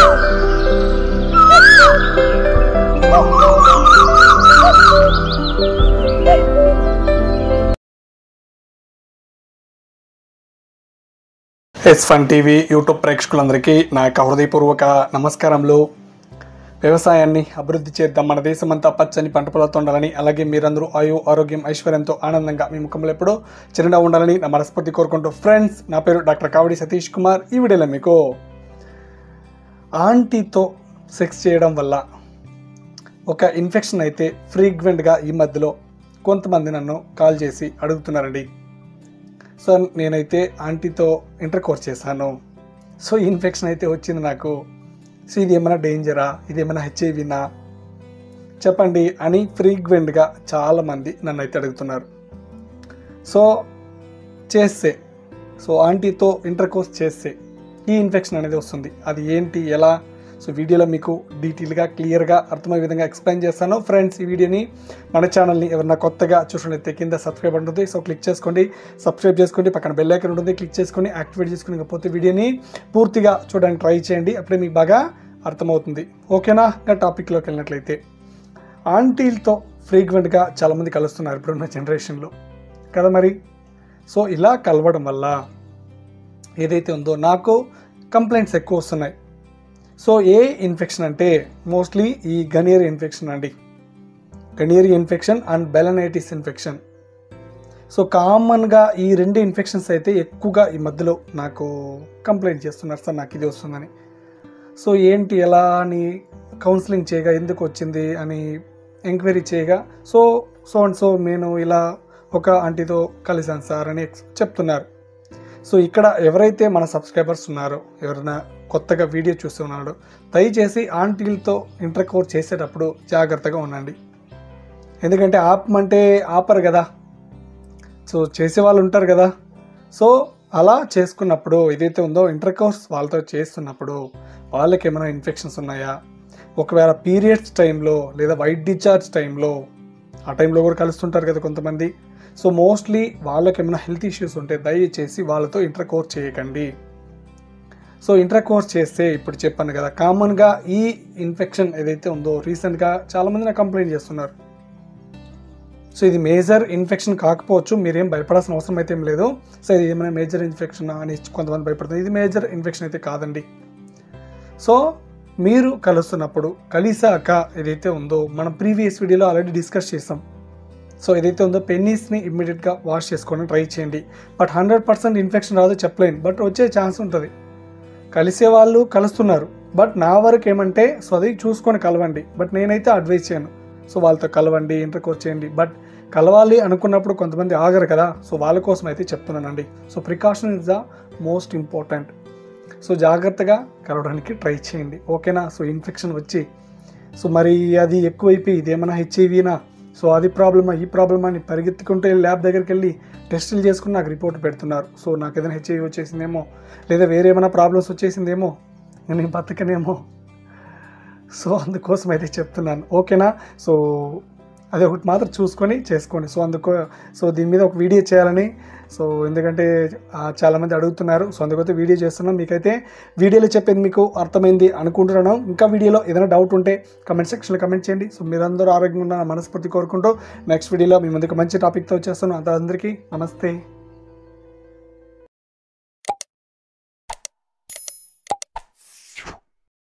Yes fun TV YouTube ప్రేక్షకులందరికీ నా యొక్క హృదయపూర్వక నమస్కారములు. వ్యవసాయాన్ని అభివృద్ధి చేద్దాం, మన దేశమంతా పచ్చని పంట పొలాలతో ఉండాలని, అలాగే మీరందరూ ఆరోగ్యం ఐశ్వర్యంతో ఆనందంగా మీ ముఖంలో ఎప్పుడూ చిరునవ్వు ఉండాలని నా మనస్ఫూర్తి కోరుకుంటూ ఫ్రెండ్స్, నా పేరు డాక్టర్ కావడి సతీష్ కుమార్. ఈ వీడియోలో మీకు ఆంటీతో సెక్స్ చేయడం వల్ల ఒక ఇన్ఫెక్షన్ అయితే ఫ్రీక్వెంట్గా ఈ మధ్యలో కొంతమంది నన్ను కాల్ చేసి అడుగుతున్నారండి. సో నేనైతే ఆంటీతో ఇంటర్ కోర్స్ చేశాను. సో ఈ ఇన్ఫెక్షన్ అయితే వచ్చింది నాకు. సో ఇది ఏమైనా డేంజరా, ఇది ఏమైనా హెచ్ఐవినా చెప్పండి అని ఫ్రీక్వెంట్గా చాలామంది నన్ను అయితే అడుగుతున్నారు. సో ఆంటీతో ఇంటర్ కోర్స్ చేస్తే ఈ ఇన్ఫెక్షన్ అనేది వస్తుంది. అది ఏంటి, ఎలా? సో వీడియోలో మీకు డీటెయిల్గా క్లియర్గా అర్థమయ్యే విధంగా ఎక్స్ప్లెయిన్ చేస్తాను. ఫ్రెండ్స్, ఈ వీడియోని మన ఛానల్ని ఎవరైనా కొత్తగా చూసినట్లయితే కింద సబ్స్క్రైబ్ ఉంటుంది. సో క్లిక్ చేసుకోండి, సబ్స్క్రైబ్ చేసుకోండి, పక్కన బెల్ ఐకాన్ ఉంటుంది, క్లిక్ చేసుకొని యాక్టివేట్ చేసుకుని, ఇకపోతే వీడియోని పూర్తిగా చూడడానికి ట్రై చేయండి. అప్పుడే మీకు బాగా అర్థమవుతుంది. ఓకేనా? ఇంకా టాపిక్లోకి వెళ్ళినట్లయితే, ఆంటీలతో ఫ్రీక్వెంట్గా చాలామంది కలుస్తున్నారు ఇప్పుడున్న జనరేషన్లో కదా మరి. సో ఇలా కలవడం వల్ల ఏదైతే ఉందో నాకు కంప్లైంట్స్ ఎక్కువ వస్తున్నాయి. సో ఏ ఇన్ఫెక్షన్ అంటే మోస్ట్లీ ఈ గనియర్ ఇన్ఫెక్షన్ అండి. గనియర్ infection and balanitis infection. So కామన్గా ఈ రెండు ఇన్ఫెక్షన్స్ అయితే ఎక్కువగా ఈ మధ్యలో నాకు కంప్లైంట్ చేస్తున్నారు, సార్ నాకు ఇది వస్తుందని. సో ఏంటి, ఎలా అని కౌన్సిలింగ్ చేయగా, ఎందుకు వచ్చింది అని ఎంక్వైరీ చేయగా సో నేను ఇలా ఒక ఆంటీతో కలిసాను సార్ అని చెప్తున్నారు. సో ఇక్కడ ఎవరైతే మన సబ్స్క్రైబర్స్ ఉన్నారో, ఎవరైనా కొత్తగా వీడియో చూస్తున్నాడో, దయచేసి ఆంటీలతో ఇంటర్ కోర్స్ చేసేటప్పుడు జాగ్రత్తగా ఉండండి. ఎందుకంటే ఆపమంటే ఆపరు కదా, సో చేసేవాళ్ళు ఉంటారు కదా. సో అలా చేసుకున్నప్పుడు ఏదైతే ఉందో ఇంటర్ కోర్స్ వాళ్ళతో చేస్తున్నప్పుడు వాళ్ళకి ఏమైనా ఇన్ఫెక్షన్స్ ఉన్నాయా, ఒకవేళ పీరియడ్స్ టైంలో లేదా వైట్ డిశ్చార్జ్ టైంలో, ఆ టైంలో కూడా కలుస్తుంటారు కదా కొంతమంది. సో మోస్ట్లీ వాళ్ళకి ఏమైనా హెల్త్ ఇష్యూస్ ఉంటే దయచేసి వాళ్ళతో ఇంటర్ కోర్స్ చేయకండి. సో ఇంటర్ కోర్స్ చేస్తే ఇప్పుడు చెప్పాను కదా, కామన్గా ఈ ఇన్ఫెక్షన్ ఏదైతే ఉందో రీసెంట్గా చాలామంది నాకు కంప్లైంట్ చేస్తున్నారు. సో ఇది మేజర్ ఇన్ఫెక్షన్ కాకపోవచ్చు, మీరేం భయపడాల్సిన అవసరం అయితే ఏం లేదు. సో ఇది ఏమైనా మేజర్ ఇన్ఫెక్షన్ అని కొంతమంది భయపడుతుంది. ఇది మేజర్ ఇన్ఫెక్షన్ అయితే కాదండి. సో మీరు కలుస్తున్నప్పుడు, కలిసాక ఏదైతే ఉందో మనం ప్రీవియస్ వీడియోలో ఆల్రెడీ డిస్కస్ చేసాం. సో ఏదైతే ఉందో పెన్నీస్ని ఇమ్మీడియట్గా వాష్ చేసుకోవడం ట్రై చేయండి. బట్ 100% ఇన్ఫెక్షన్ రాదు చెప్పలేను, బట్ వచ్చే ఛాన్స్ ఉంటుంది. కలిసే వాళ్ళు కలుస్తున్నారు, బట్ నా వరకు ఏమంటే సో అది చూసుకొని కలవండి. బట్ నేనైతే అడ్వైస్ చేయను. సో వాళ్ళతో కలవండి, ఇంటర్ కోర్స్ చేయండి. బట్ కలవాలి అనుకున్నప్పుడు కొంతమంది ఆగరు కదా, సో వాళ్ళ కోసం అయితే చెప్తున్నానండి. So precaution is the most important. So జాగ్రత్తగా కలవడానికి ట్రై చేయండి. ఓకేనా? సో ఇన్ఫెక్షన్ వచ్చి సో మరి అది ఎక్కువైపోయి ఇదేమైనా హెచ్ఐవినా, సో అది ప్రాబ్లమా ఈ ప్రాబ్లమా అని పరిగెత్తుకుంటే ల్యాబ్ దగ్గరికి వెళ్ళి టెస్టులు చేసుకుని నాకు రిపోర్ట్ పెడుతున్నారు. సో నాకు ఏదైనా హెచ్ఐవి వచ్చేసిందేమో, లేదా వేరే ఏమైనా ప్రాబ్లమ్స్ వచ్చేసిందేమో, నేను బతకనేమో. సో అందుకోసం అయితే చెప్తున్నాను. ఓకేనా? సో అది ఒకటి మాత్రం చూసుకొని చేసుకోండి. సో దీని మీద ఒక వీడియో చేయాలని, సో ఎందుకంటే చాలామంది అడుగుతున్నారు. సో అందుకైతే వీడియో చేస్తున్నాం. మీకైతే వీడియోలో చెప్పేది మీకు అర్థమైంది అనుకుంటున్నాను. ఇంకా వీడియోలో ఏదైనా డౌట్ ఉంటే కమెంట్ సెక్షన్లో కమెంట్ చేయండి. సో మీరందరూ ఆరోగ్యంగా ఉన్న మనస్ఫూర్తి కోరుకుంటూ నెక్స్ట్ వీడియోలో మీ ముందుకు మంచి టాపిక్తో వచ్చేస్తాను. అందరికీ నమస్తే.